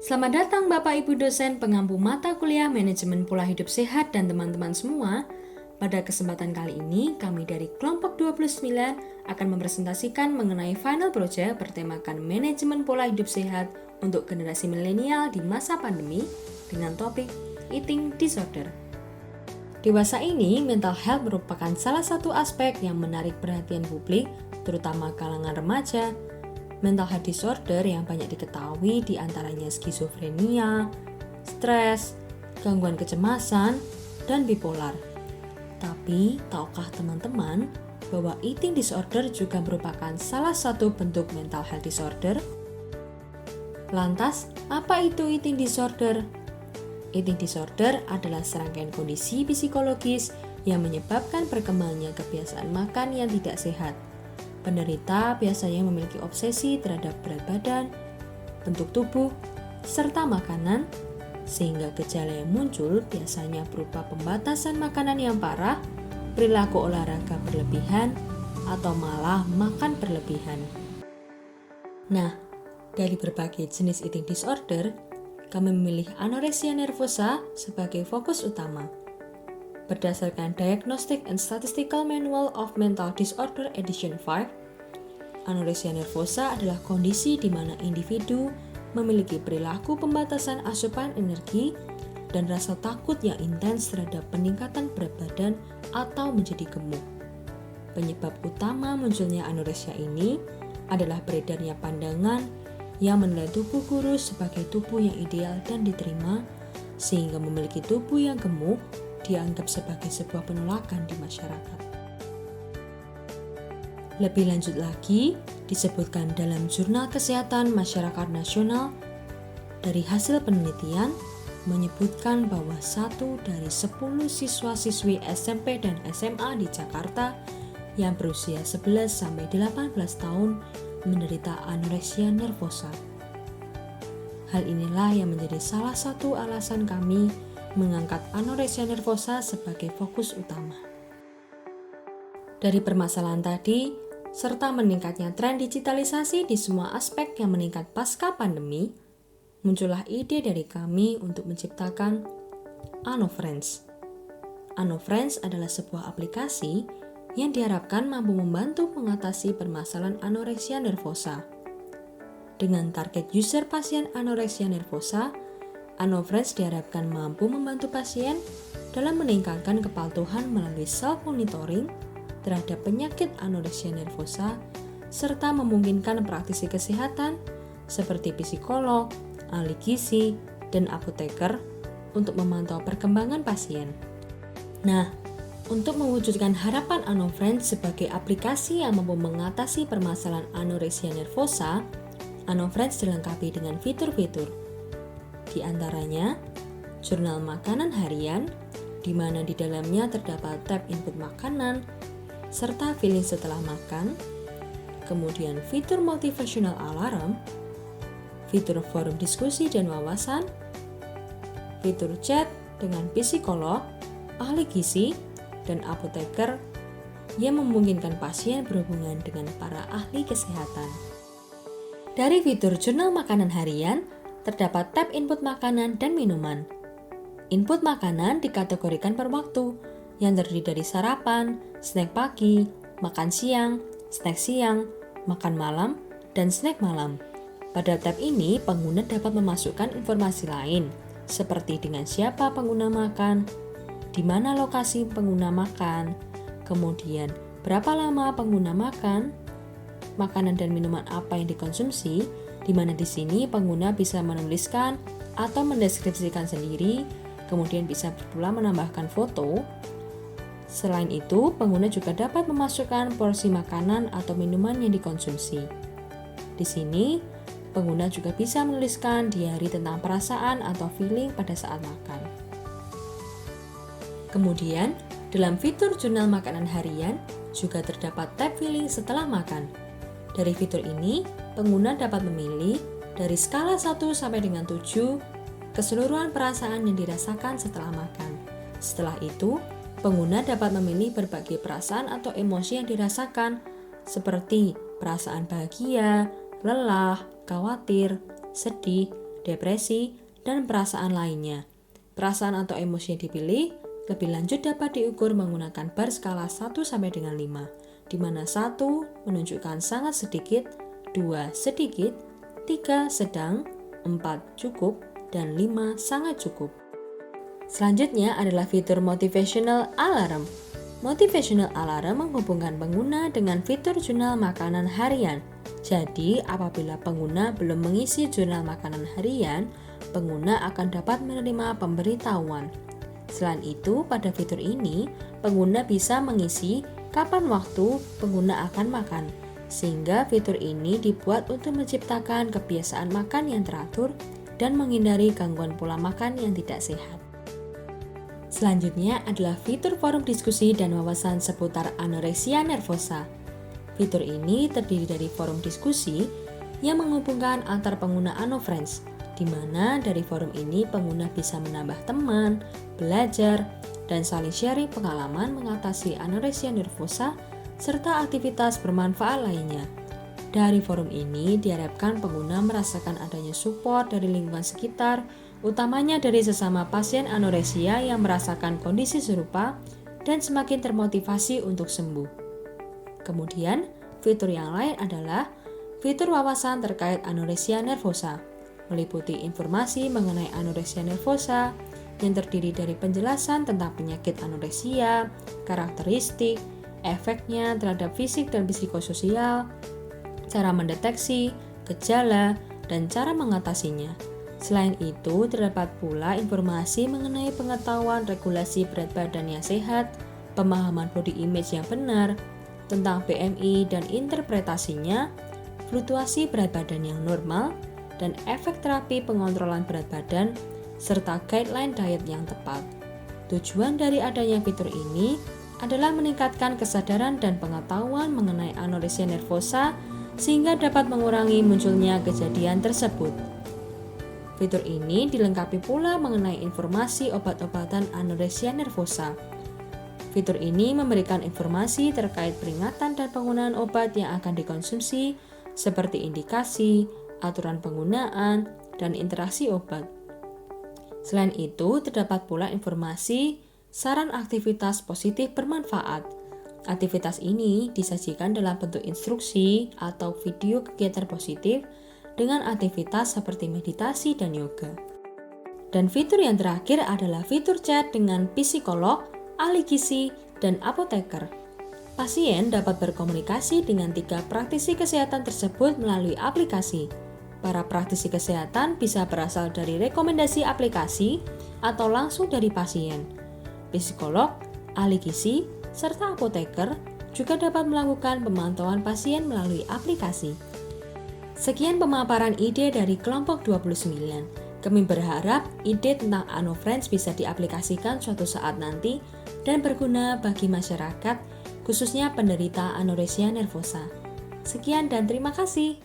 Selamat datang Bapak Ibu dosen pengampu mata kuliah Manajemen Pola Hidup Sehat dan teman-teman semua. Pada kesempatan kali ini, kami dari kelompok 29 akan mempresentasikan mengenai final project bertemakan Manajemen Pola Hidup Sehat untuk generasi milenial di masa pandemi dengan topik Eating Disorder. Dewasa ini, mental health merupakan salah satu aspek yang menarik perhatian publik, terutama kalangan remaja. Mental health disorder yang banyak diketahui diantaranya skizofrenia, stres, gangguan kecemasan, dan bipolar. Tapi, tahukah teman-teman bahwa eating disorder juga merupakan salah satu bentuk mental health disorder? Lantas, apa itu eating disorder? Eating disorder adalah serangkaian kondisi psikologis yang menyebabkan perkembangannya kebiasaan makan yang tidak sehat. Penderita biasanya memiliki obsesi terhadap berat badan, bentuk tubuh, serta makanan, sehingga gejala yang muncul biasanya berupa pembatasan makanan yang parah, perilaku olahraga berlebihan, atau malah makan berlebihan. Nah, dari berbagai jenis eating disorder, kami memilih anoreksia nervosa sebagai fokus utama. Berdasarkan Diagnostic and Statistical Manual of Mental Disorder Edition 5, anoreksia nervosa adalah kondisi di mana individu memiliki perilaku pembatasan asupan energi dan rasa takut yang intens terhadap peningkatan berat badan atau menjadi gemuk. Penyebab utama munculnya anoreksia ini adalah beredarnya pandangan yang menilai tubuh kurus sebagai tubuh yang ideal dan diterima, sehingga memiliki tubuh yang gemuk dianggap sebagai sebuah penolakan di masyarakat. Lebih lanjut lagi, disebutkan dalam Jurnal Kesehatan Masyarakat Nasional, dari hasil penelitian menyebutkan bahwa 1 dari 10 siswa-siswi SMP dan SMA di Jakarta yang berusia 11-18 tahun menderita anoreksia nervosa. Hal inilah yang menjadi salah satu alasan kami mengangkat anoreksia nervosa sebagai fokus utama. Dari permasalahan tadi, serta meningkatnya tren digitalisasi di semua aspek yang meningkat pasca pandemi, muncullah ide dari kami untuk menciptakan AnoFriends. AnoFriends adalah sebuah aplikasi yang diharapkan mampu membantu mengatasi permasalahan anoreksia nervosa. Dengan target user pasien anoreksia nervosa, AnoFriends diharapkan mampu membantu pasien dalam meningkatkan kepatuhan melalui self-monitoring terhadap penyakit anoreksia nervosa, serta memungkinkan praktisi kesehatan seperti psikolog, ahli gizi, dan apoteker untuk memantau perkembangan pasien. Nah, untuk mewujudkan harapan AnoFriends sebagai aplikasi yang mampu mengatasi permasalahan anoreksia nervosa, AnoFriends dilengkapi dengan fitur-fitur. Di antaranya, jurnal makanan harian, di mana di dalamnya terdapat tab input makanan, serta feeling setelah makan, kemudian fitur motivational alarm, fitur forum diskusi dan wawasan, fitur chat dengan psikolog, ahli gizi, dan apoteker yang memungkinkan pasien berhubungan dengan para ahli kesehatan. Dari fitur jurnal makanan harian, terdapat tab input makanan dan minuman. Input makanan dikategorikan per waktu, yang terdiri dari sarapan, snack pagi, makan siang, snack siang, makan malam, dan snack malam. Pada tab ini, pengguna dapat memasukkan informasi lain, seperti dengan siapa pengguna makan, di mana lokasi pengguna makan, kemudian berapa lama pengguna makan, makanan dan minuman apa yang dikonsumsi, di mana di sini pengguna bisa menuliskan atau mendeskripsikan sendiri, kemudian bisa pula menambahkan foto. Selain itu, pengguna juga dapat memasukkan porsi makanan atau minuman yang dikonsumsi. Di sini, pengguna juga bisa menuliskan diari tentang perasaan atau feeling pada saat makan. Kemudian, dalam fitur jurnal makanan harian juga terdapat tab feeling setelah makan. Dari fitur ini, pengguna dapat memilih dari skala 1 sampai dengan 7 keseluruhan perasaan yang dirasakan setelah makan. Setelah itu, pengguna dapat memilih berbagai perasaan atau emosi yang dirasakan, seperti perasaan bahagia, lelah, khawatir, sedih, depresi, dan perasaan lainnya. Perasaan atau emosi yang dipilih lebih lanjut dapat diukur menggunakan bar skala 1 sampai dengan 5, di mana 1 menunjukkan sangat sedikit, 2 sedikit, 3 sedang, 4 cukup, dan 5 sangat cukup. Selanjutnya adalah fitur Motivational Alarm. Motivational Alarm menghubungkan pengguna dengan fitur jurnal makanan harian. Jadi, apabila pengguna belum mengisi jurnal makanan harian, pengguna akan dapat menerima pemberitahuan. Selain itu, pada fitur ini, pengguna bisa mengisi kapan waktu pengguna akan makan, sehingga fitur ini dibuat untuk menciptakan kebiasaan makan yang teratur dan menghindari gangguan pola makan yang tidak sehat. Selanjutnya adalah fitur forum diskusi dan wawasan seputar anoreksia nervosa. Fitur ini terdiri dari forum diskusi yang menghubungkan antar pengguna AnoFriends, di mana dari forum ini pengguna bisa menambah teman, belajar, dan saling sharing pengalaman mengatasi anoreksia nervosa serta aktivitas bermanfaat lainnya. Dari forum ini diharapkan pengguna merasakan adanya support dari lingkungan sekitar, utamanya dari sesama pasien anoreksia yang merasakan kondisi serupa dan semakin termotivasi untuk sembuh. Kemudian, fitur yang lain adalah fitur wawasan terkait anoreksia nervosa, meliputi informasi mengenai anoreksia nervosa yang terdiri dari penjelasan tentang penyakit anoreksia, karakteristik, efeknya terhadap fisik dan psikososial, cara mendeteksi, gejala, dan cara mengatasinya. Selain itu, terdapat pula informasi mengenai pengetahuan regulasi berat badan yang sehat, pemahaman body image yang benar, tentang BMI dan interpretasinya, fluktuasi berat badan yang normal, dan efek terapi pengontrolan berat badan, serta guideline diet yang tepat. Tujuan dari adanya fitur ini adalah meningkatkan kesadaran dan pengetahuan mengenai anoreksia nervosa sehingga dapat mengurangi munculnya kejadian tersebut. Fitur ini dilengkapi pula mengenai informasi obat-obatan anoreksia nervosa. Fitur ini memberikan informasi terkait peringatan dan penggunaan obat yang akan dikonsumsi, seperti indikasi, aturan penggunaan, dan interaksi obat. Selain itu, terdapat pula informasi saran aktivitas positif bermanfaat. Aktivitas ini disajikan dalam bentuk instruksi atau video kegiatan positif dengan aktivitas seperti meditasi dan yoga. Dan fitur yang terakhir adalah fitur chat dengan psikolog, ahli gizi, dan apoteker. Pasien dapat berkomunikasi dengan 3 praktisi kesehatan tersebut melalui aplikasi. Para praktisi kesehatan bisa berasal dari rekomendasi aplikasi atau langsung dari pasien. Psikolog, ahli gizi, serta apoteker juga dapat melakukan pemantauan pasien melalui aplikasi. Sekian pemaparan ide dari kelompok 29. Kami berharap ide tentang AnoFriends bisa diaplikasikan suatu saat nanti dan berguna bagi masyarakat, khususnya penderita anoreksia nervosa. Sekian dan terima kasih.